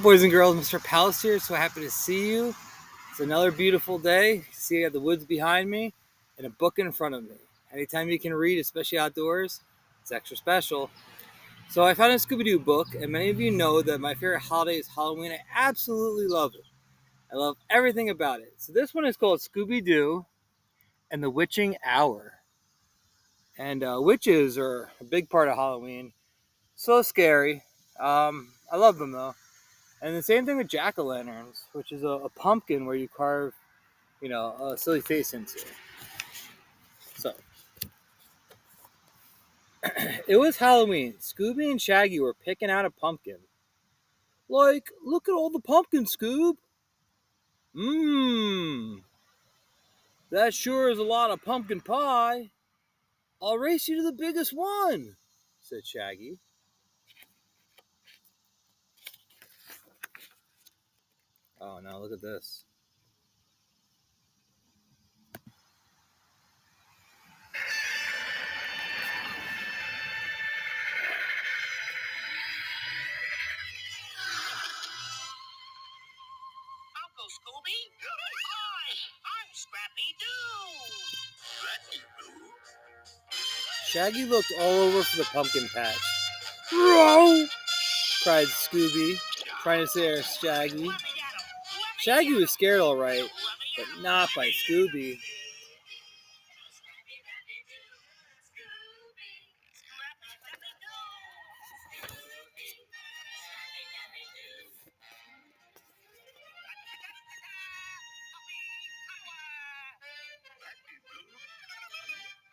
Boys and girls, Mr. Palace here. So happy to see you. It's another beautiful day. See, I got the woods behind me and a book in front of me. Anytime you can read, especially outdoors, it's extra special. So I found a Scooby-Doo book, and many of you know that my favorite holiday is Halloween. I absolutely love it. I love everything about it. So this one is called Scooby-Doo and the Witching Hour. And witches are a big part of Halloween. So scary. I love them though. And the same thing with jack-o'-lanterns, which is a pumpkin where you carve, a silly face into. So, it was Halloween. Scooby and Shaggy were picking out a pumpkin. Like, look at all the pumpkins, Scoob. Mmm, that sure is a lot of pumpkin pie. I'll race you to the biggest one, said Shaggy. Oh, now look at this. Uncle Scooby? Hi, I'm Scrappy-Doo. Shaggy looked all over for the pumpkin patch. Row! Cried Scooby, trying to scare Shaggy. Shaggy was scared all right, but not by Scooby.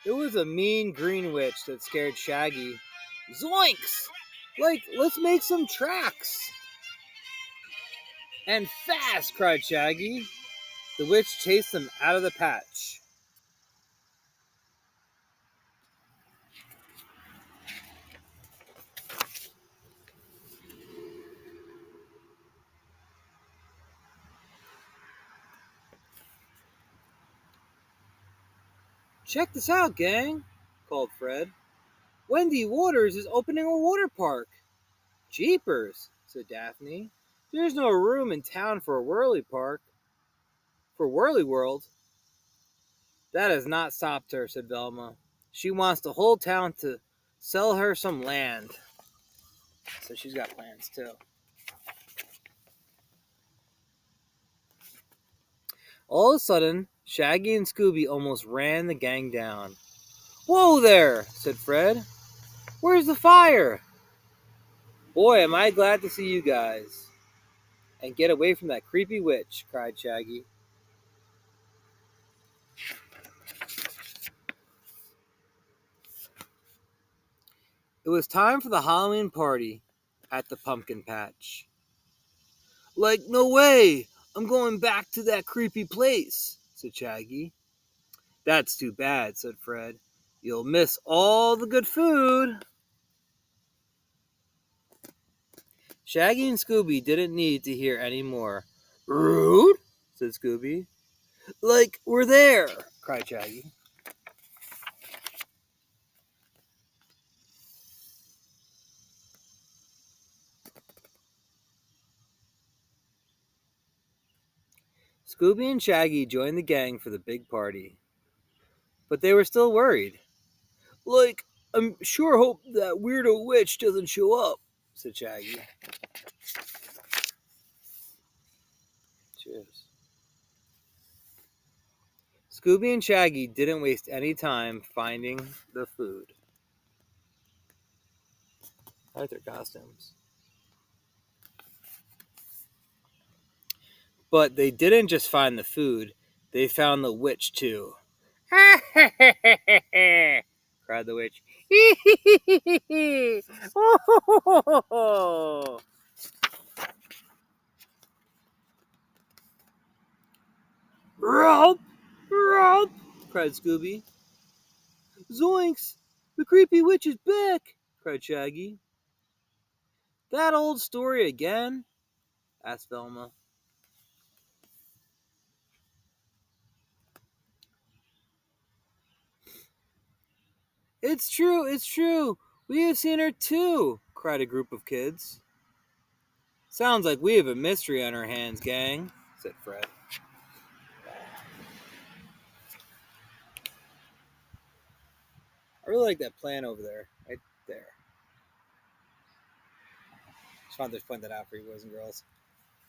It was a mean green witch that scared Shaggy. Zoinks! Like, let's make some tracks! And fast! Cried Shaggy. The witch chased them out of the patch. Check this out, gang, called Fred. Wendy Waters is opening a water park. Jeepers, said Daphne. There's no room in town for a whirly park. For Whirly World. That has not stopped her, said Velma. She wants the whole town to sell her some land. So she's got plans too. All of a sudden, Shaggy and Scooby almost ran the gang down. Whoa there, said Fred. Where's the fire? Boy, am I glad to see you guys. And get away from that creepy witch, cried Shaggy. It was time for the Halloween party at the pumpkin patch. Like, no way! I'm going back to that creepy place, said Shaggy. That's too bad, said Fred. You'll miss all the good food. Shaggy and Scooby didn't need to hear any more. Rude, said Scooby. Like, we're there, cried Shaggy. Scooby and Shaggy joined the gang for the big party. But they were still worried. Like, I'm sure hope that weirdo witch doesn't show up, said Shaggy. Cheers. Scooby and Shaggy didn't waste any time finding the food. I like their costumes. But they didn't just find the food, they found the witch too. Cried the witch. Romp! Romp! Cried Scooby. Zoinks! The creepy witch is back! Cried Shaggy. That old story again? Asked Velma. It's true, it's true. We have seen her too, cried a group of kids. Sounds like we have a mystery on our hands, gang, said Fred. I really like that plant over there, right there. Just wanted to point that out for you, boys and girls.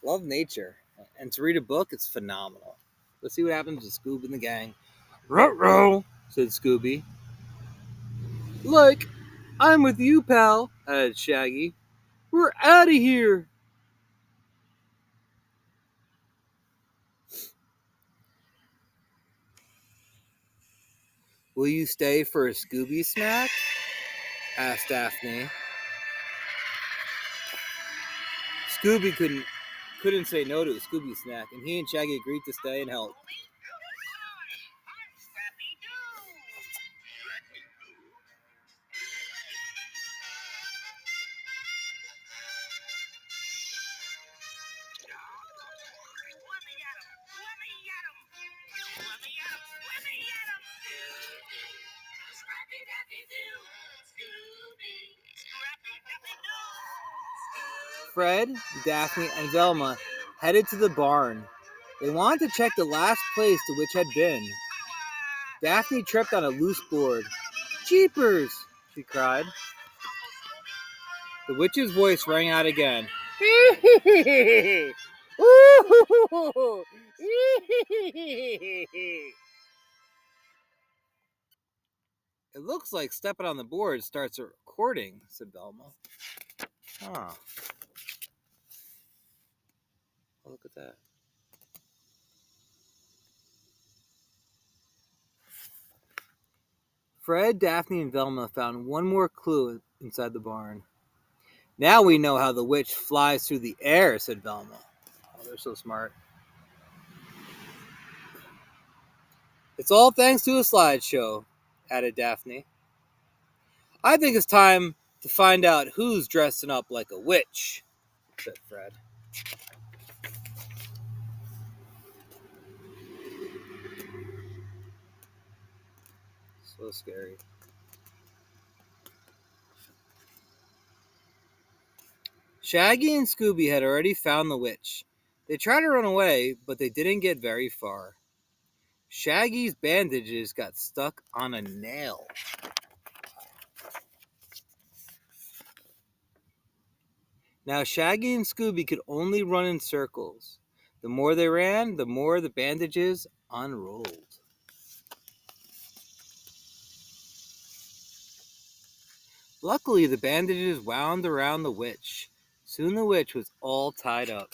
Love nature. And to read a book, it's phenomenal. Let's see what happens with Scooby and the gang. Ruh-roh, said Scooby. Like, I'm with you, pal, added Shaggy. We're out of here. Will you stay for a Scooby snack? Asked Daphne. Scooby couldn't say no to a Scooby snack, and he and Shaggy agreed to stay and help. Fred, Daphne, and Velma headed to the barn. They wanted to check the last place the witch had been. Daphne tripped on a loose board. Jeepers! She cried. The witch's voice rang out again. It looks like stepping on the board starts a recording, said Velma. Huh. Oh, look at that. Fred, Daphne, and Velma found one more clue inside the barn. Now we know how the witch flies through the air, said Velma. Oh, they're so smart. It's all thanks to a slideshow, added Daphne. I think it's time to find out who's dressing up like a witch, said Fred. So scary. Shaggy and Scooby had already found the witch. They tried to run away, but they didn't get very far. Shaggy's bandages got stuck on a nail. Now Shaggy and Scooby could only run in circles. The more they ran, the more the bandages unrolled. Luckily, the bandages wound around the witch. Soon the witch was all tied up.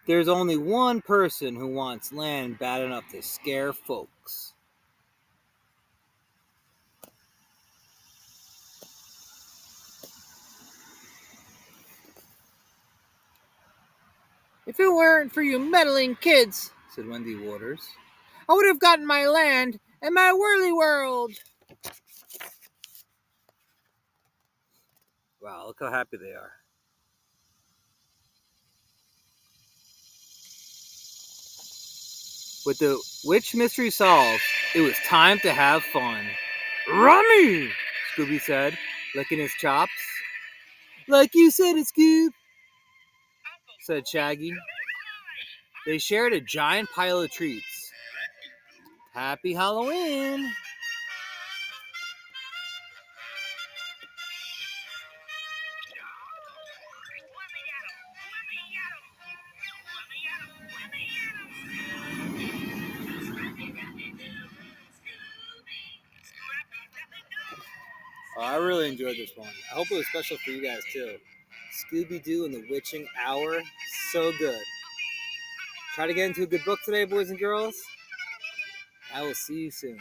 There's only one person who wants land bad enough to scare folks. If it weren't for you meddling kids, said Wendy Waters, I would have gotten my land and my whirly world. Wow, look how happy they are. With the witch mystery solved, it was time to have fun. Rummy! Scooby said, licking his chops. Like you said it, Scoob, said Shaggy. They shared a giant pile of treats. Happy Halloween! Oh, I really enjoyed this one. I hope it was special for you guys too. Scooby-Doo and the Witching Hour, so good. Try to get into a good book today, boys and girls. I will see you soon.